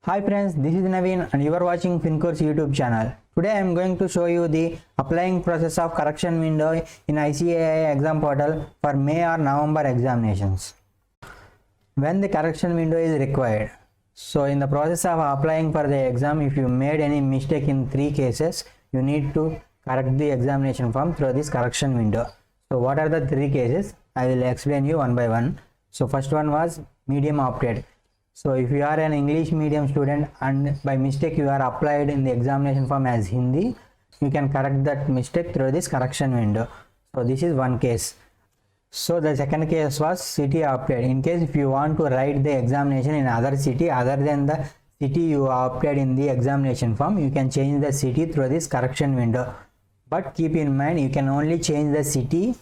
Hi friends, this is Naveen and you are watching FinCourse YouTube channel. Today I am going to show you the applying process of correction window in ICAI exam portal for May or November examinations. When the correction window is required. So in the process of applying for the exam, if you made any mistake in 3 cases, you need to correct the examination form through this correction window. So what are the 3 cases? I will explain you one by one. So first one was medium opted. So if you are an English medium student and by mistake you are applied in the examination form as Hindi, you can correct that mistake through this correction window. So this is one case. So the second case was city opted. In case if you want to write the examination in other city other than the city you opted in the examination form, you can change the city through this correction window. But keep in mind, you can only change the city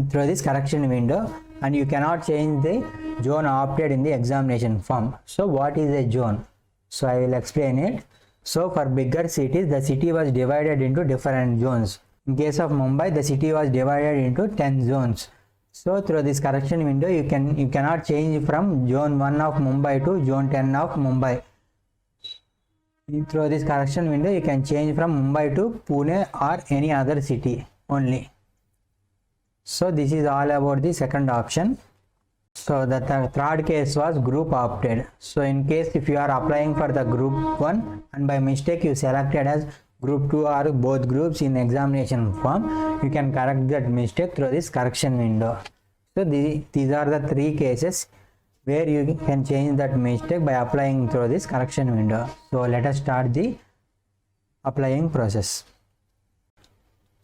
through this correction window and you cannot change the zone opted in the examination form. So what is a zone? So I will explain it. So for bigger cities, the city was divided into different zones. In case of Mumbai, the city was divided into 10 zones. So through this correction window, you cannot change from zone 1 of Mumbai to zone 10 of Mumbai. Through this correction window, you can change from Mumbai to Pune or any other city only. So this is all about the second option. So the third case was group opted. So in case if you are applying for the group 1 and by mistake you selected as group 2 or both groups in examination form, you can correct that mistake through this correction window. So these are the 3 cases where you can change that mistake by applying through this correction window. So let us start the applying process.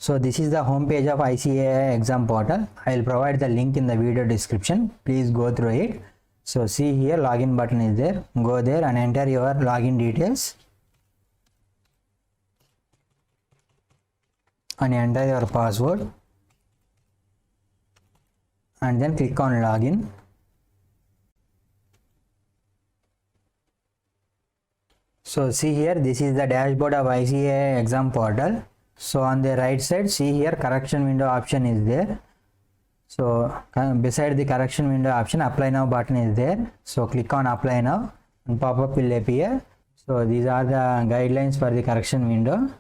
So this is the home page of ICAI exam portal. I will provide the link in the video description. Please go through it. So see here, login button is there. Go there and enter your login details. And enter your password. And then click on login. So see here, this is the dashboard of ICAI exam portal. So on the right side, see here correction window option is there. So beside the correction window option, apply now button is there. So click on apply now and pop-up will appear. So these are the guidelines for the correction window.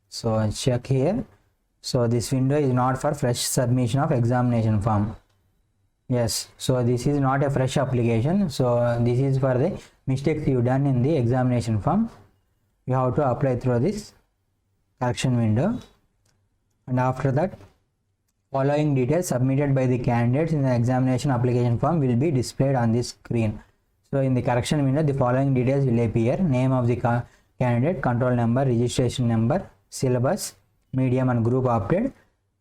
So check here. So this window is not for fresh submission of examination form. Yes, so this is not a fresh application. So this is for the mistakes you done in the examination form. You have to apply through this correction window, and after that following details submitted by the candidates in the examination application form will be displayed on this screen. So in the correction window, the following details will appear: name of the candidate, control number, registration number, syllabus, medium and group opted,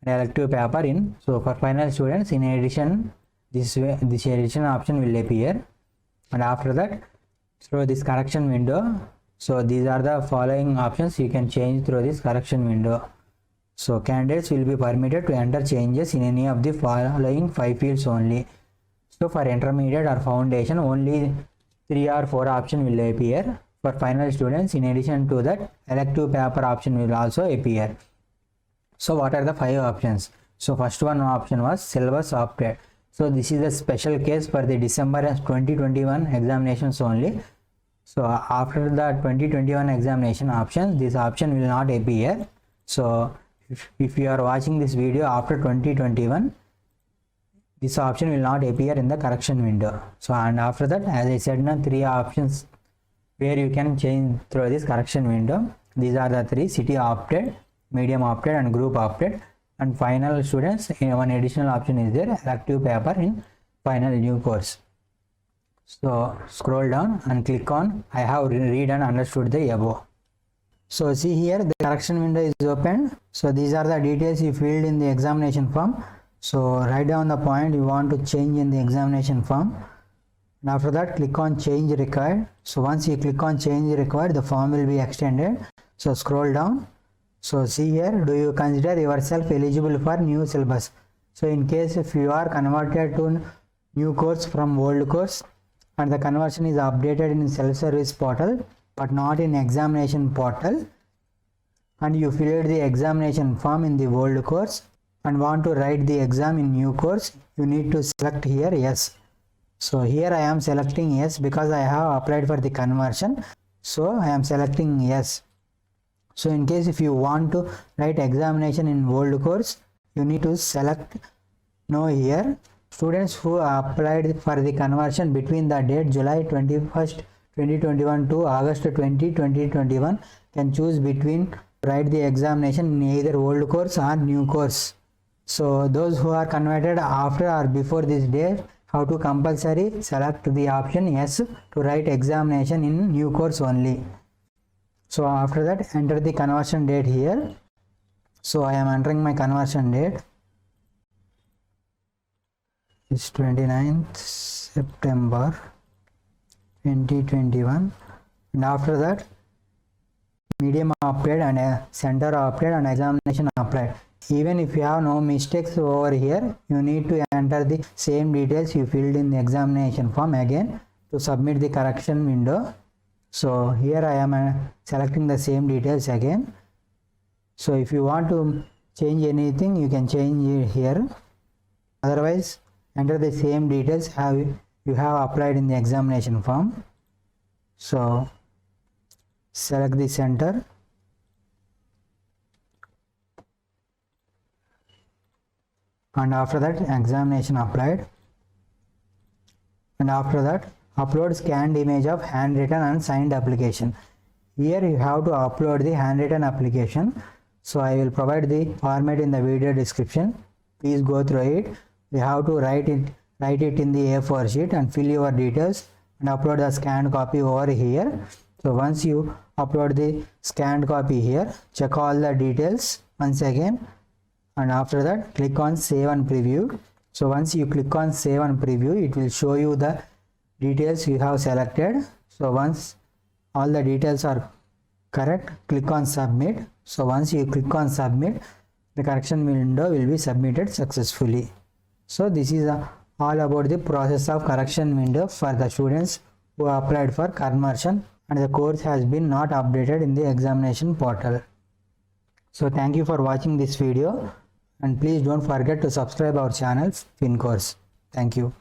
and elective paper in. So for final students, in addition, this addition option will appear, and after that through this correction window. So these are the following options you can change through this correction window. So candidates will be permitted to enter changes in any of the following 5 fields only. So for intermediate or foundation, only 3 or 4 option will appear. For final students, in addition to that, elective paper option will also appear. So what are the 5 options? So first one option was syllabus opted. So this is a special case for the December 2021 examinations only. So after the 2021 examination option, this option will not appear. So if you are watching this video after 2021, this option will not appear in the correction window. So and after that, as I said, now 3 options where you can change through this correction window. These are the 3: city opted, medium opted and group opted. And final students, one additional option is there: elective paper in final new course. So scroll down and click on I have read and understood the above. So see here, the correction window is opened. So these are the details you filled in the examination form. So write down the point you want to change in the examination form. And after that, click on change required. So once you click on change required, the form will be extended. So scroll down. So see here, do you consider yourself eligible for new syllabus? So in case if you are converted to new course from old course, and the conversion is updated in self-service portal but not in examination portal, and you filled the examination form in the old course and want to write the exam in new course, you need to select here yes. So here I am selecting yes because I have applied for the conversion. So I am selecting yes. So in case if you want to write examination in old course, you need to select no here. Students who applied for the conversion between the date July 21st 2021 to August 20, 2021 can choose between write the examination in either old course or new course. So those who are converted after or before this date have to compulsory select the option yes to write examination in new course only. So after that enter the conversion date here. So I am entering my conversion date. It's 29th September 2021, and after that medium applied and center applied and examination applied. Even if you have no mistakes over here, you need to enter the same details you filled in the examination form again to submit the correction window. So here I am selecting the same details again. So if you want to change anything, you can change it here. Otherwise, enter the same details you have applied in the examination form. So select the center. And after that examination applied. And after that upload scanned image of handwritten and signed application. Here you have to upload the handwritten application. So I will provide the format in the video description. Please go through it. You have to write it in the A4 sheet and fill your details and upload the scanned copy over here. So once you upload the scanned copy here, check all the details once again, and after that click on save and preview. So once you click on save and preview, it will show you the details you have selected. So once all the details are correct, click on submit. So once you click on submit, the correction window will be submitted successfully. So this is all about the process of correction window for the students who applied for conversion and the course has been not updated in the examination portal. So thank you for watching this video, and please don't forget to subscribe our channel FinCourse. Thank you.